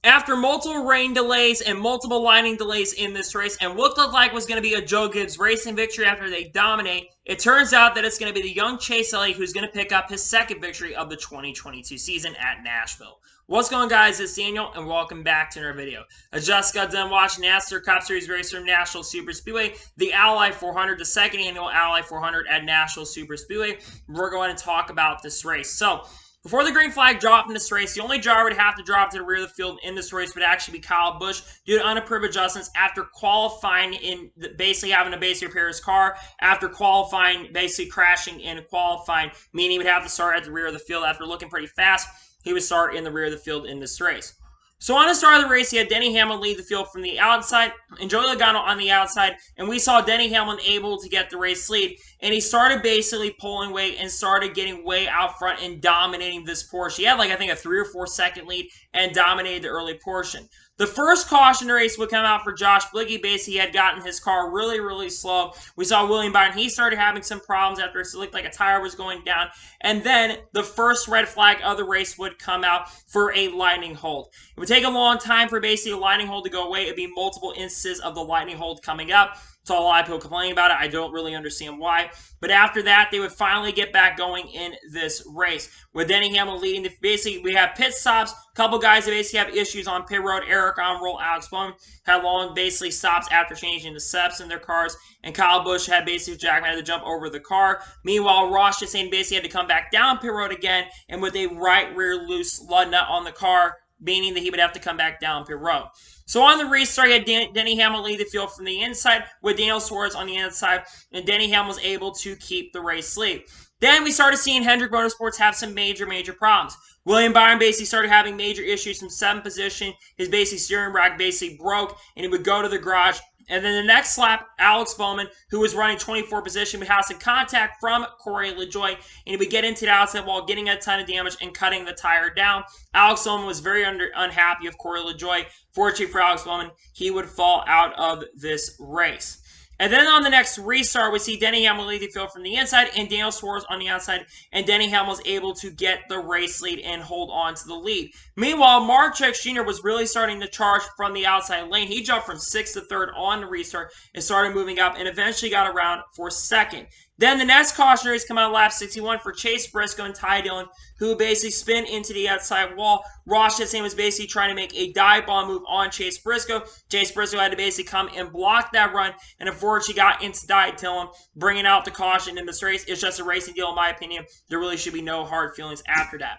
After multiple rain delays and multiple lightning delays in this race, and what looked like was going to be a Joe Gibbs racing victory after they dominate, it turns out that it's going to be the young Chase Elliott who's going to pick up his second victory of the 2022 season at Nashville. What's going on, guys? It's Daniel, and welcome back to another video. I just got done watching NASCAR Cup Series race from Nashville Super Speedway, the Ally 400, the second annual Ally 400 at Nashville Super Speedway. We're going to talk about this race. So, before the green flag dropped in this race, the only driver would have to drop to the rear of the field in this race would actually be Kyle Busch due to unapproved adjustments after qualifying in basically having to basically repair his car after qualifying, basically crashing in qualifying, meaning he would have to start at the rear of the field after looking pretty fast. He would start in the rear of the field in this race. So on the start of the race, he had Denny Hamlin lead the field from the outside and Joey Logano on the outside. And we saw Denny Hamlin able to get the race lead. And he started basically pulling weight and started getting way out front and dominating this portion. He had I think a 3 or 4 second lead and dominated the early portion. The first caution race would come out for Josh Blicky. Basically, he had gotten his car really, really slow. We saw William Byron. He started having some problems after it looked like a tire was going down. And then the first red flag of the race would come out for a lightning hold. It would take a long time for basically a lightning hold to go away. It would be multiple instances of the lightning hold coming up. Saw a lot of people complaining about it. I don't really understand why. But after that, they would finally get back going in this race. With Denny Hamlin leading, basically, we have pit stops. A couple guys that basically have issues on pit road. Eric Almirola, Alex Bowman had long basically stops after changing the setups in their cars. And Kyle Busch had basically Jackman had to jump over the car. Meanwhile, Ross Chastain basically had to come back down pit road again. And with a right rear loose lug nut on the car, meaning that he would have to come back down pit road. So on the restart, he had Denny Hamlin lead the field from the inside with Daniel Suarez on the inside, and Denny Hamlin was able to keep the race lead. Then we started seeing Hendrick Motorsports have some major problems. William Byron basically started having major issues from 7th position. His basically steering rack basically broke, and he would go to the garage. And then the next lap, Alex Bowman, who was running 24th position, would have some contact from Corey LaJoie, and he would get into the outside while getting a ton of damage and cutting the tire down. Alex Bowman was very unhappy of Corey LaJoie. Fortunately for Alex Bowman, he would fall out of this race. And then on the next restart, we see Denny Hamlin lead the field from the inside and Daniel Suarez on the outside. And Denny Hamlin was able to get the race lead and hold on to the lead. Meanwhile, Mark Truex Jr. was really starting to charge from the outside lane. He jumped from 6th to 3rd on the restart and started moving up and eventually got around for 2nd. Then the next caution race come out of lap 61 for Chase Briscoe and Ty Dillon, who would basically spin into the outside wall. Ross Chastain was basically trying to make a dive bomb move on Chase Briscoe. Chase Briscoe had to basically come and block that run, and unfortunately got into Ty Dillon, bringing out the caution in this race. It's just a racing deal, in my opinion. There really should be no hard feelings after that.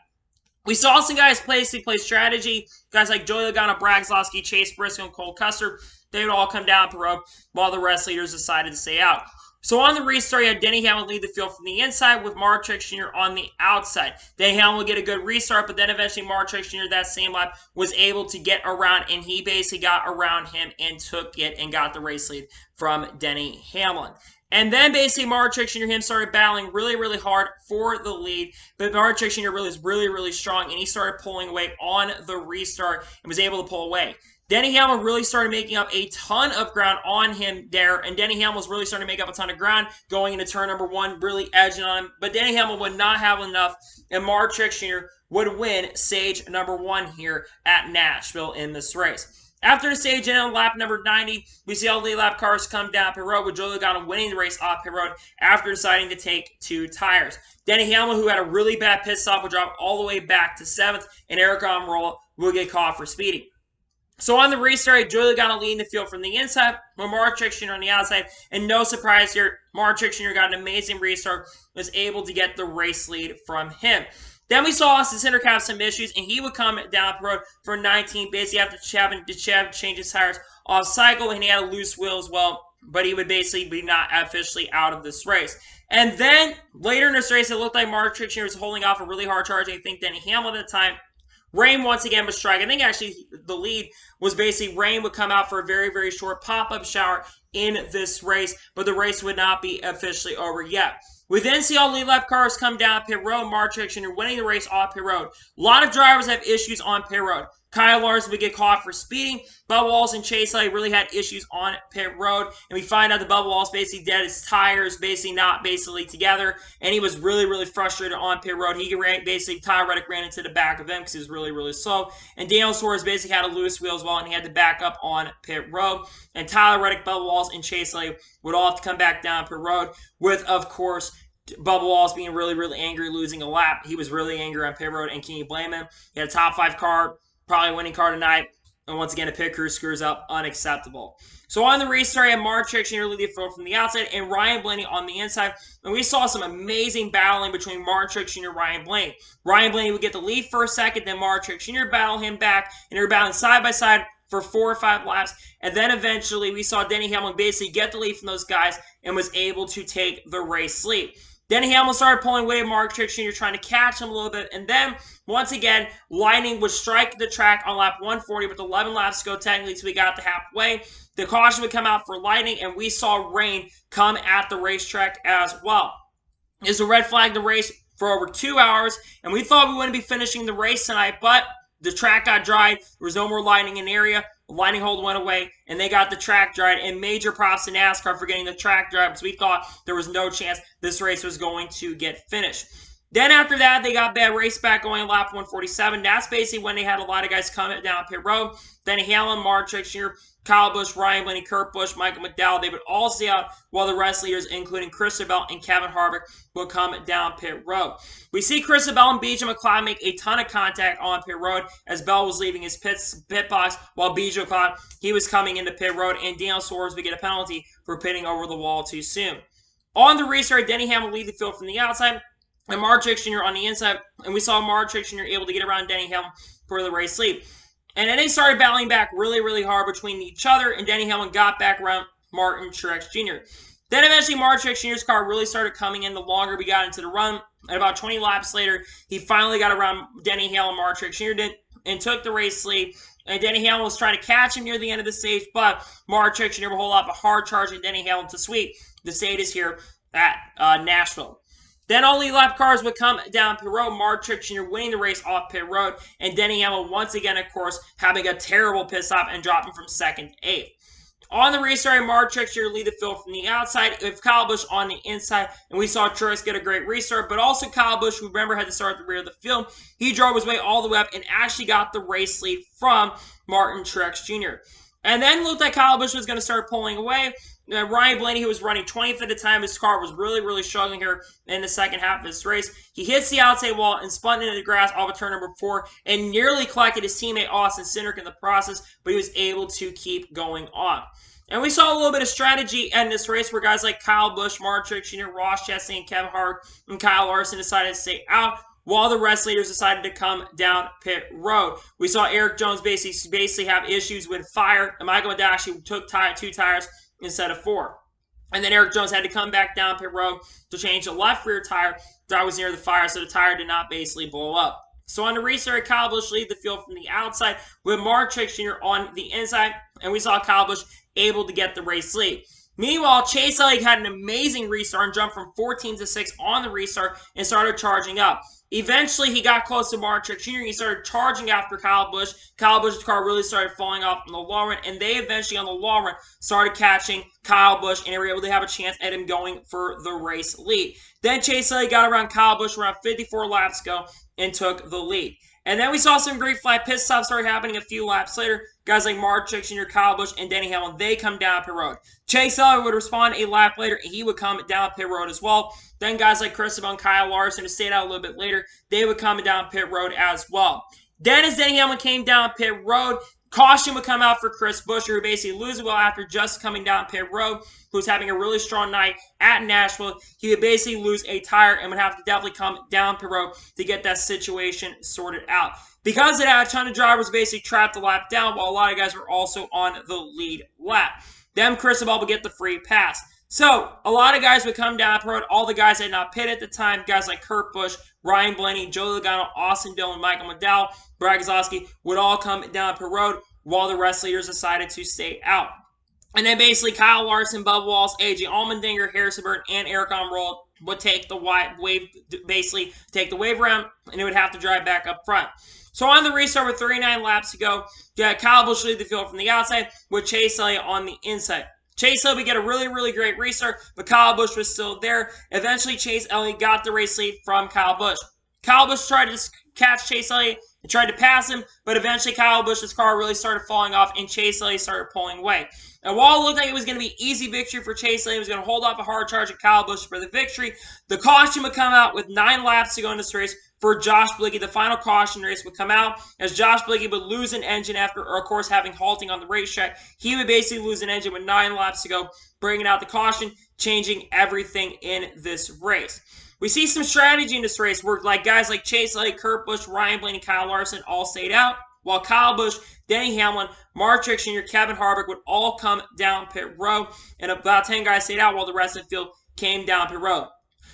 We saw some guys play strategy. Guys like Joey Logano, Brad Keselowski, Chase Briscoe, and Cole Custer. They would all come down the road while the rest leaders decided to stay out. So on the restart, you had Denny Hamlin lead the field from the inside with Mark Truex Jr. on the outside. Denny Hamlin would get a good restart, but then eventually Mark Truex Jr. that same lap was able to get around, and he basically got around him and took it and got the race lead from Denny Hamlin. And then basically Mark Truex Jr. him started battling really hard for the lead. But Mark Truex Jr. was really strong, and he started pulling away on the restart and was able to pull away. Denny Hamlin really started making up a ton of ground on him there, and Denny Hamlin was really starting to make up a ton of ground going into turn number 1, really edging on him. But Denny Hamlin would not have enough, and Mark Truex Jr. would win stage number 1 here at Nashville in this race. After the stage in on lap number 90, we see all the lap cars come down pit road with Joey Logano winning the race off pit road after deciding to take 2 tires. Denny Hamlin, who had a really bad pit stop, would drop all the way back to 7th, and Eric Almirola will get caught for speeding. So on the restart, Joey Logano leading the field from the inside, with Mark Truex Jr. on the outside. And no surprise here, Mark Truex Jr. got an amazing restart, was able to get the race lead from him. Then we saw Austin Cindric have some issues, and he would come down the road for 19th, basically after having to change his tires off cycle, and he had a loose wheel as well. But he would basically be not officially out of this race. And then later in this race, it looked like Mark Truex Jr. was holding off a really hard charge. I think Denny Hamlin at the time. Rain once again was striking. I think actually the lead was basically Rain would come out for a very short pop-up shower in this race, but the race would not be officially over yet. We then see all lead lap cars come down pit road. Mark Truex Jr. winning the race off pit road. A lot of drivers have issues on pit road. Kyle Larson would get caught for speeding. Bubba Wallace and Chase Elliott really had issues on pit road, and we find out that Bubba Wallace basically dead his tires, basically not together, and he was really, really frustrated on pit road. He ran, basically, Tyler Reddick ran into the back of him because he was really, really slow, and Daniel Suarez basically had a loose wheel as well, and he had to back up on pit road, and Tyler Reddick, Bubba Wallace, and Chase Elliott would all have to come back down pit road with, of course, Bubba Wallace being really, really angry, losing a lap. He was really angry on pit road, and can you blame him? He had a top 5 car, probably a winning car tonight, and once again, a pit crew screws up, unacceptable. So on the restart, I had Mark Truex Jr. lead the field from the outside, and Ryan Blaney on the inside, and we saw some amazing battling between Mark Truex Jr. and Ryan Blaney. Ryan Blaney would get the lead for a second, then Mark Truex Jr. battle him back, and they were battling side by side for 4 or 5 laps, and then eventually we saw Denny Hamlin basically get the lead from those guys and was able to take the race lead. Denny Hamlin started pulling away Mark Truex Jr., trying to catch him a little bit, and then, once again, Lightning would strike the track on lap 140 with 11 laps to go technically until we got to halfway. The caution would come out for Lightning, and we saw rain come at the racetrack as well. This will red flag the race for over 2 hours, and we thought we wouldn't be finishing the race tonight, but the track got dried. There was no more lightning in the area. The lightning hold went away, and they got the track dried. And major props to NASCAR for getting the track dried because we thought there was no chance this race was going to get finished. Then after that, they got bad race back going lap 147. That's basically when they had a lot of guys coming down pit road. Then Hamlin, Mark Truex Jr., Kyle Busch, Ryan Blaney, Kurt Busch, Michael McDowell, they would all stay out while the rest leaders, including Christopher Bell and Kevin Harvick, would come down pit road. We see Christopher Bell and BJ McLeod make a ton of contact on pit road as Bell was leaving his pit box while BJ McLeod, he was coming into pit road, and Daniel Suarez would get a penalty for pitting over the wall too soon. On the restart, Denny Hamlin lead the field from the outside, and Mark Truex Jr. on the inside, and we saw Mark Truex Jr. able to get around Denny Hamlin for the race lead. And then they started battling back really, really hard between each other, and Denny Hamlin got back around Martin Truex Jr. Then eventually Martin Truex Jr.'s car really started coming in the longer we got into the run. And about 20 laps later, he finally got around Denny Hamlin, Martin Truex Jr. did, and took the race lead. And Denny Hamlin was trying to catch him near the end of the stage, but Martin Truex Jr. would hold up a hard charge, and Denny Hamlin to sweep the status here at Nashville. Then only lap cars would come down pit road, Mark Truex Jr. winning the race off pit road, and Denny Hamlin once again, of course, having a terrible pit stop and dropping from 2nd to 8th. On the restart, Mark Truex Jr. lead the field from the outside with Kyle Busch on the inside, and we saw Truex get a great restart, but also Kyle Busch, who remember had to start at the rear of the field, he drove his way all the way up and actually got the race lead from Martin Truex Jr. And then looked like Kyle Busch was going to start pulling away. Ryan Blaney, who was running 20th at the time, his car was really, really struggling here in the second half of this race. He hits the outside wall and spun into the grass off of turn number 4 and nearly collected his teammate Austin Cindric in the process, but he was able to keep going on. And we saw a little bit of strategy in this race where guys like Kyle Busch, Mark Truex Jr., Ross Chastain, Kevin Harvick, and Kyle Larson decided to stay out, while the rest leaders decided to come down pit road. We saw Eric Jones basically have issues with fire, and Michael McDowell actually took 2 tires instead of 4. And then Eric Jones had to come back down pit road to change the left rear tire that was near the fire, so the tire did not basically blow up. So on the restart, Kyle Busch lead the field from the outside with Mark Truex Jr. on the inside, and we saw Kyle Busch able to get the race lead. Meanwhile, Chase Elliott had an amazing restart and jumped from 14 to 6 on the restart and started charging up. Eventually, he got close to Mark Truex Jr. He started charging after Kyle Busch. Kyle Busch's car really started falling off in the long run, and they eventually, on the long run, started catching Kyle Busch, and they were able to have a chance at him going for the race lead. Then Chase Elliott got around Kyle Busch around 54 laps ago and took the lead. And then we saw some great flat pit stops start happening a few laps later. Guys like Mark Truex Jr., Kyle Busch, and Denny Hamlin, they come down pit road. Chase Elliott would respond a lap later, and he would come down pit road as well. Then guys like Christopher and Kyle Larson, who stayed out a little bit later, they would come down pit road as well. Then as Denny Hamlin came down pit road, caution would come out for Chris Buescher, who basically loses well after just coming down pit road, who's having a really strong night at Nashville. He would basically lose a tire and would have to definitely come down pit road to get that situation sorted out. Because of that, a ton of drivers basically trapped the lap down, while a lot of guys were also on the lead lap. Then Chris Bell would get the free pass. So, a lot of guys would come down pit road. All the guys that had not pit at the time, guys like Kurt Busch, Ryan Blaney, Joey Logano, Austin Dillon, Michael McDowell, Brad Keselowski would all come down pit road, while the rest leaders decided to stay out. And then basically Kyle Larson, Bubba Wallace, AJ Allmendinger, Harrison Burton, and Eric Almirola would take the wave, basically take the wave around, and it would have to drive back up front. So on the restart with 39 laps to go, you had Kyle Busch lead the field from the outside with Chase Elliott on the inside. Chase Elliott would get a really great restart, but Kyle Busch was still there. Eventually, Chase Elliott got the race lead from Kyle Busch. Kyle Busch tried to catch Chase Elliott and tried to pass him, but eventually Kyle Busch's car really started falling off and Chase Elliott started pulling away. And while it looked like it was going to be easy victory for Chase Elliott, he was going to hold off a hard charge at Kyle Busch for the victory, the caution would come out with 9 laps to go in this race for Josh Bilicki. The final caution race would come out as Josh Bilicki would lose an engine after, or of course, having halting on the racetrack. He would basically lose an engine with 9 laps to go, bringing out the caution, changing everything in this race. We see some strategy in this race where guys like Chase Elliott, Kurt Busch, Ryan Blaney, Kyle Larson all stayed out, while Kyle Busch, Denny Hamlin, Mark Truex Jr., Kevin Harvick would all come down pit road, and about 10 guys stayed out while the rest of the field came down pit road.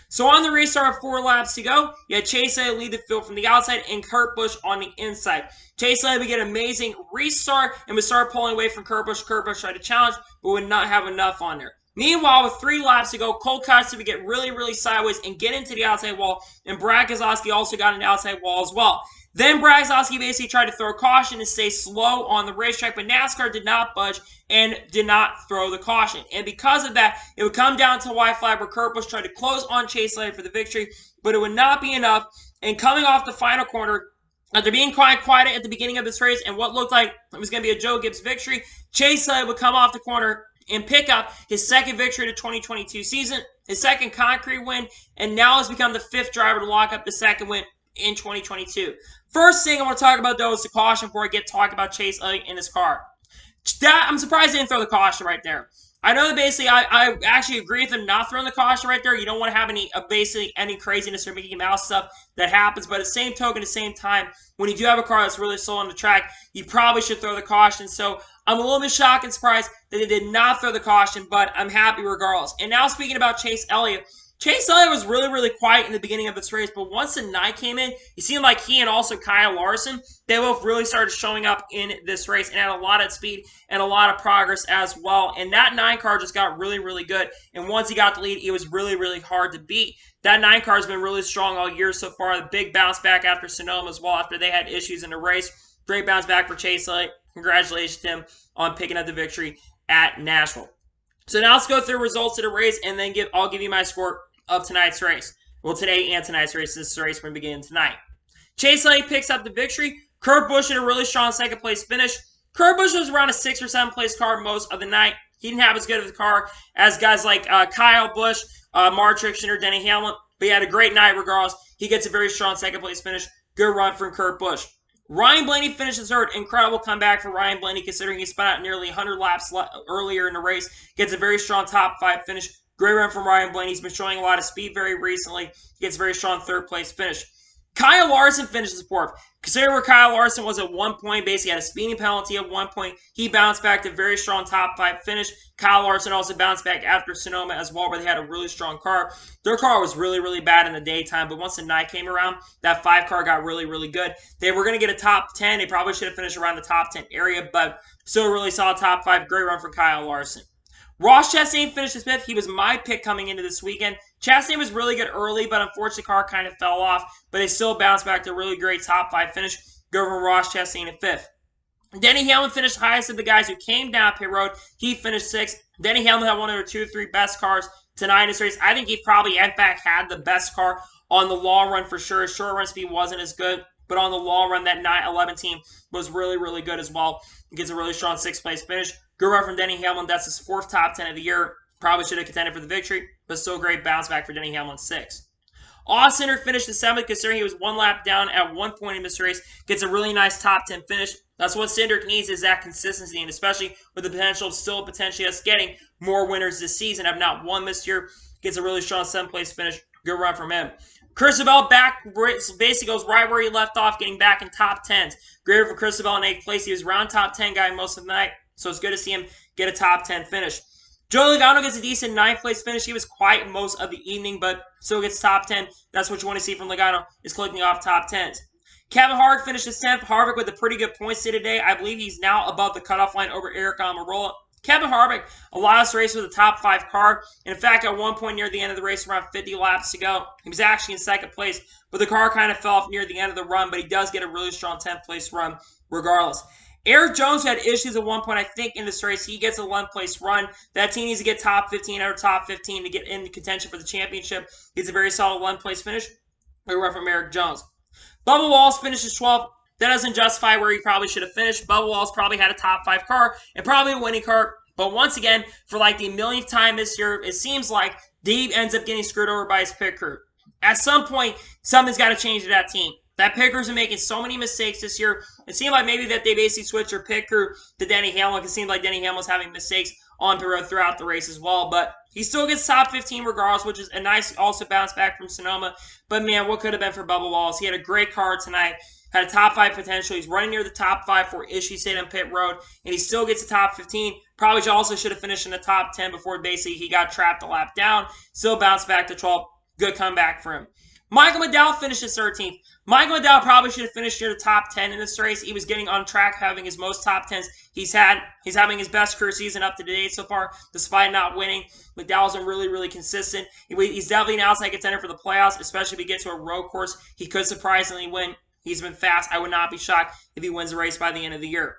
So on the restart with 4 laps to go, you had Chase Elliott lead the field from the outside and Kurt Busch on the inside. Chase Elliott would get an amazing restart and would start pulling away from Kurt Busch. Kurt Busch tried to challenge, but would not have enough on there. Meanwhile, with 3 laps to go, Cole Custer would get really sideways and get into the outside wall, and Brad Keselowski also got an outside wall as well. Then Brad Keselowski basically tried to throw caution and stay slow on the racetrack, but NASCAR did not budge and did not throw the caution. And because of that, it would come down to a white flag where Kurt Busch tried to close on Chase Elliott for the victory, but it would not be enough. And coming off the final corner, after being quite quiet at the beginning of this race and what looked like it was going to be a Joe Gibbs victory, Chase Elliott would come off the corner and pick up his second victory of the 2022 season, his second concrete win, and now has become the 5th driver to lock up the second win in 2022. First thing I want to talk about, though, is the caution before I get to talk about Chase Elliott in his car. I'm surprised they didn't throw the caution right there. I know that basically I actually agree with them not throwing the caution right there. You don't want to have any craziness or Mickey Mouse stuff that happens. But at the same token, at the same time, when you do have a car that's really slow on the track, you probably should throw the caution. So I'm a little bit shocked and surprised that they did not throw the caution, but I'm happy regardless. And now speaking about Chase Elliott was really quiet in the beginning of this race, but once the night came in, it seemed like he and also Kyle Larson, they both really started showing up in this race and had a lot of speed and a lot of progress as well. And that 9 car just got really good. And once he got the lead, it was really hard to beat. That 9 car has been really strong all year so far. The big bounce back after Sonoma as well, after they had issues in the race. Great bounce back for Chase Elliott. Congratulations to him on picking up the victory at Nashville. So now let's go through the results of the race, and then I'll give you my score of tonight's race. Well, today and tonight's race. This race will begin tonight. Chase Elliott picks up the victory. Kurt Busch in a really strong second place finish. Kurt Busch was around a 6th or 7th place car most of the night. He didn't have as good of a car as guys like Kyle Busch, Mark Truex Jr., Denny Hamlin, but he had a great night regardless. He gets a very strong second place finish. Good run from Kurt Busch. Ryan Blaney finishes 3rd. Incredible comeback for Ryan Blaney considering he spun out nearly 100 laps earlier in the race. Gets a very strong top 5 finish. Great run from Ryan Blaney. He's been showing a lot of speed very recently. He gets a very strong 3rd place finish. Kyle Larson finishes 4th. Considering where Kyle Larson was at one point, basically had a speeding penalty at one point, he bounced back to a very strong top 5 finish. Kyle Larson also bounced back after Sonoma as well, where they had a really strong car. Their car was really bad in the daytime, but once the night came around, that 5 car got really good. They were going to get a top 10. They probably should have finished around the top 10 area, but still really solid top 5. Great run for Kyle Larson. Ross Chastain finished 5th. He was my pick coming into this weekend. Chastain was really good early, but unfortunately, the car kind of fell off. But they still bounced back to a really great top 5 finish. Go from Ross Chastain at 5th. Denny Hamlin finished highest of the guys who came down pit road. He finished 6th. Denny Hamlin had one of their 2 or 3 best cars tonight in this race. I think he probably, in fact, had the best car on the long run for sure. His short run speed wasn't as good, but on the long run, that 9-11 team was really good as well. He gets a really strong 6th place finish. Good run from Denny Hamlin. That's his 4th top 10 of the year. Probably should have contended for the victory, but still a great bounce back for Denny Hamlin, 6th. Austin finished the 7th, considering he was 1 lap down at one point in this race. Gets a really nice top 10 finish. That's what Cindric needs, is that consistency, and especially with the potential of still potentially us getting more winners this season. Have not won this year. Gets a really strong 7th place finish. Good run from him. Christopher back basically goes right where he left off, getting back in top 10s. Great for Christopher in 8th place. He was around top 10 guy most of the night, so it's good to see him get a top 10 finish. Joey Logano gets a decent 9th place finish. He was quiet most of the evening, but still gets top 10. That's what you want to see from Logano, is collecting off top 10s. Kevin Harvick finishes 10th. Harvick with a pretty good points day today. I believe he's now above the cutoff line over Eric Almirola. Kevin Harvick, a lot of this race with a top 5 car. And in fact, at one point near the end of the race, around 50 laps to go, he was actually in second place. But the car kind of fell off near the end of the run, but he does get a really strong 10th place run regardless. Eric Jones had issues at one point, I think, in this race. He gets a 11th place run. That team needs to get top 15 or top 15 to get into contention for the championship. He's a very solid 11th place finish. We run from Eric Jones. Bubba Wallace finishes 12th. That doesn't justify where he probably should have finished. Bubba Wallace probably had a top 5 car and probably a winning car. But once again, for like the millionth time this year, it seems like Dave ends up getting screwed over by his pit crew. At some point, something's got to change to that team. That pit crew's been making so many mistakes this year. It seemed like maybe that they basically switched their pit crew to Denny Hamlin. It seemed like Denny Hamlin was having mistakes on the road throughout the race as well. But he still gets top 15 regardless, which is a nice also bounce back from Sonoma. But man, what could have been for Bubba Wallace? He had a great car tonight. Had a top 5 potential. He's running near the top 5 for issues stayed on pit road, and he still gets a top 15. Probably also should have finished in the top 10 before basically he got trapped a lap down. Still bounced back to 12. Good comeback for him. Michael McDowell finishes 13th. Michael McDowell probably should have finished near the top 10 in this race. He was getting on track, having his most top 10s he's had. He's having his best career season up to date so far, despite not winning. McDowell's been really, really consistent. He's definitely an outside contender for the playoffs, especially if he gets to a road course. He could surprisingly win. He's been fast. I would not be shocked if he wins the race by the end of the year.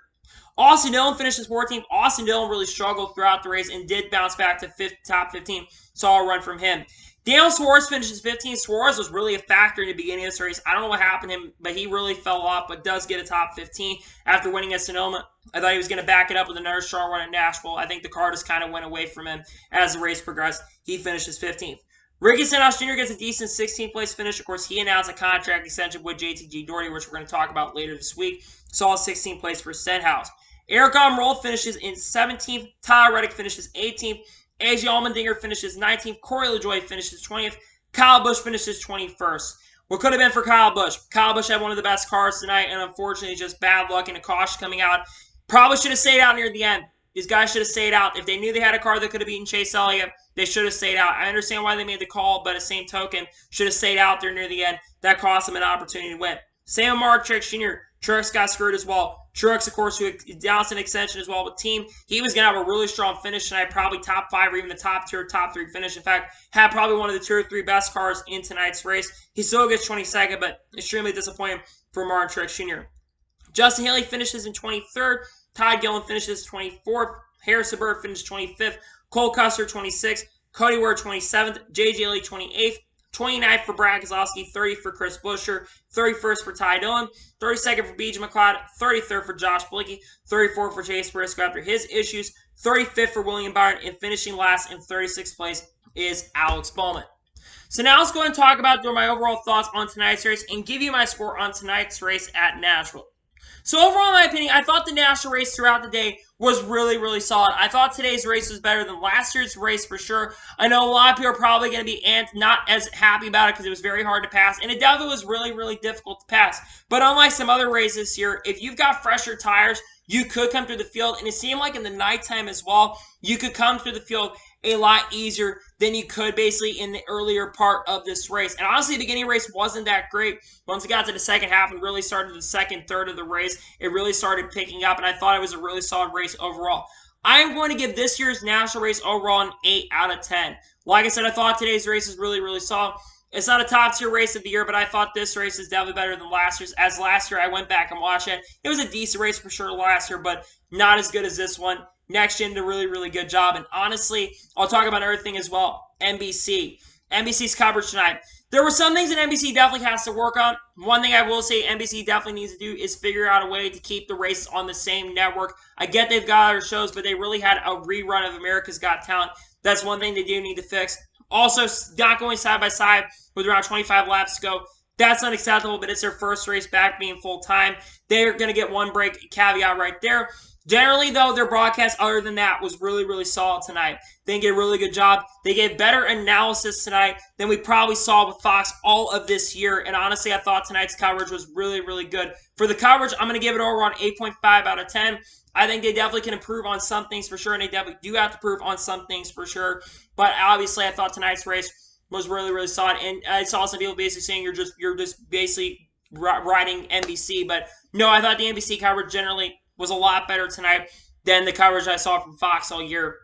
Austin Dillon finishes 14th. Austin Dillon really struggled throughout the race and did bounce back to top 15. Saw a run from him. Daniel Suarez finishes 15th. Suarez was really a factor in the beginning of this race. I don't know what happened to him, but he really fell off, but does get a top 15 after winning at Sonoma. I thought he was going to back it up with another strong run at Nashville. I think the car just kind of went away from him as the race progressed. He finishes 15th. Ricky Stenhouse Jr. gets a decent 16th place finish. Of course, he announced a contract extension with JTG Doherty, which we're going to talk about later this week. Saw a 16th place for Stenhouse. Eric Almirola finishes in 17th. Tyler Reddick finishes 18th. AJ Allmendinger finishes 19th. Corey LaJoie finishes 20th. Kyle Busch finishes 21st. What could have been for Kyle Busch? Kyle Busch had one of the best cars tonight, and unfortunately, just bad luck and a caution coming out. Probably should have stayed out near the end. These guys should have stayed out. If they knew they had a car that could have beaten Chase Elliott, they should have stayed out. I understand why they made the call, but at the same token, should have stayed out there near the end. That cost them an opportunity to win. Same with Mark Truex Jr. Truex got screwed as well. Truex, of course, who announced an extension as well with team. He was going to have a really strong finish tonight, probably top 5 or even the top 2 or top 3 finish. In fact, had probably one of the 2 or 3 best cars in tonight's race. He still gets 22nd, but extremely disappointing for Martin Truex Jr. Justin Haley finishes in 23rd. Todd Gillen finishes 24th. Harrison Burke finished 25th. Cole Custer 26th. Cody Ware 27th. J.J. Lee 28th. 29th for Brad Keselowski, 30th for Chris Buescher, 31st for Ty Dillon, 32nd for B.J. McLeod, 33rd for Josh Blickey, 34th for Chase Briscoe after his issues, 35th for William Byron, and finishing last in 36th place is Alex Bowman. So now let's go and talk about my overall thoughts on tonight's race and give you my score on tonight's race at Nashville. So overall, in my opinion, I thought the Nashville race throughout the day was really, really solid. I thought today's race was better than last year's race for sure. I know a lot of people are probably going to be not as happy about it because it was very hard to pass, and it definitely was really, really difficult to pass. But unlike some other races this year, if you've got fresher tires, you could come through the field, and it seemed like in the nighttime as well, you could come through the field a lot easier than you could basically in the earlier part of this race. And honestly, the beginning race wasn't that great. Once it got to the second half and really started the second third of the race, it really started picking up, and I thought it was a really solid race overall. I'm going to give this year's Nashville race overall an 8 out of 10. Like I said, I thought today's race was really, really solid. It's not a top-tier race of the year, but I thought this race is definitely better than last year's. As last year, I went back and watched it. It was a decent race for sure last year, but not as good as this one. Next Gen did a really, really good job. And honestly, I'll talk about another thing as well. NBC. NBC's coverage tonight. There were some things that NBC definitely has to work on. One thing I will say NBC definitely needs to do is figure out a way to keep the races on the same network. I get they've got other shows, but they really had a rerun of America's Got Talent. That's one thing they do need to fix. Also, not going side by side with around 25 laps to go. That's unacceptable, but it's their first race back being full-time. They're going to get one break caveat right there. Generally, though, their broadcast, other than that, was really, really solid tonight. They did a really good job. They gave better analysis tonight than we probably saw with Fox all of this year. And honestly, I thought tonight's coverage was really, really good. For the coverage, I'm going to give it over on 8.5 out of 10. I think they definitely can improve on some things for sure, and they definitely do have to improve on some things for sure. But obviously, I thought tonight's race was really, really solid. And I saw some people basically saying you're just basically riding NBC. But no, I thought the NBC coverage generally was a lot better tonight. than the coverage I saw from Fox all year.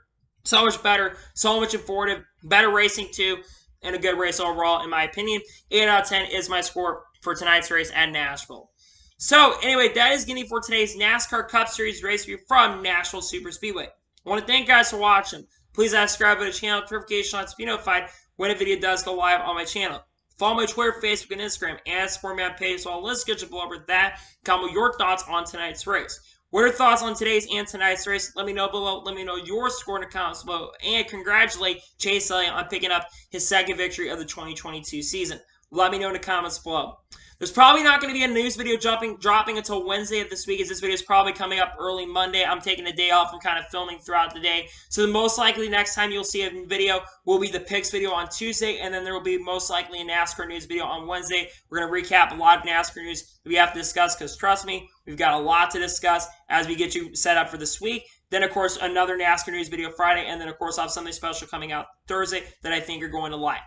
So much better, so much informative, better racing too, and a good race overall, in my opinion. 8 out of 10 is my score for tonight's race at Nashville. So, anyway, that is going to be for today's NASCAR Cup Series race review from Nashville Super Speedway. I want to thank you guys for watching. Please subscribe to the channel, notification on to be notified when a video does go live on my channel. Follow my Twitter, Facebook, and Instagram, and support me on page. So let's get you below over that. Comment your thoughts on tonight's race. What are your thoughts on today's and tonight's race? Let me know below. Let me know your score in the comments below. And congratulate Chase Elliott on picking up his second victory of the 2022 season. Let me know in the comments below. There's probably not going to be a news video dropping until Wednesday of this week, as this video is probably coming up early Monday. I'm taking a day off and kind of filming throughout the day. So the most likely next time you'll see a video will be the picks video on Tuesday, and then there will be most likely a NASCAR news video on Wednesday. We're going to recap a lot of NASCAR news that we have to discuss, because trust me, we've got a lot to discuss as we get you set up for this week. Then, of course, another NASCAR news video Friday, and then, of course, I'll have something special coming out Thursday that I think you're going to like.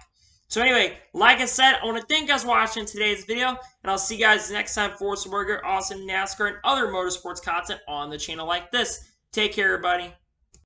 So anyway, like I said, I want to thank you guys for watching today's video, and I'll see you guys next time for some more awesome NASCAR and other motorsports content on the channel like this. Take care, everybody.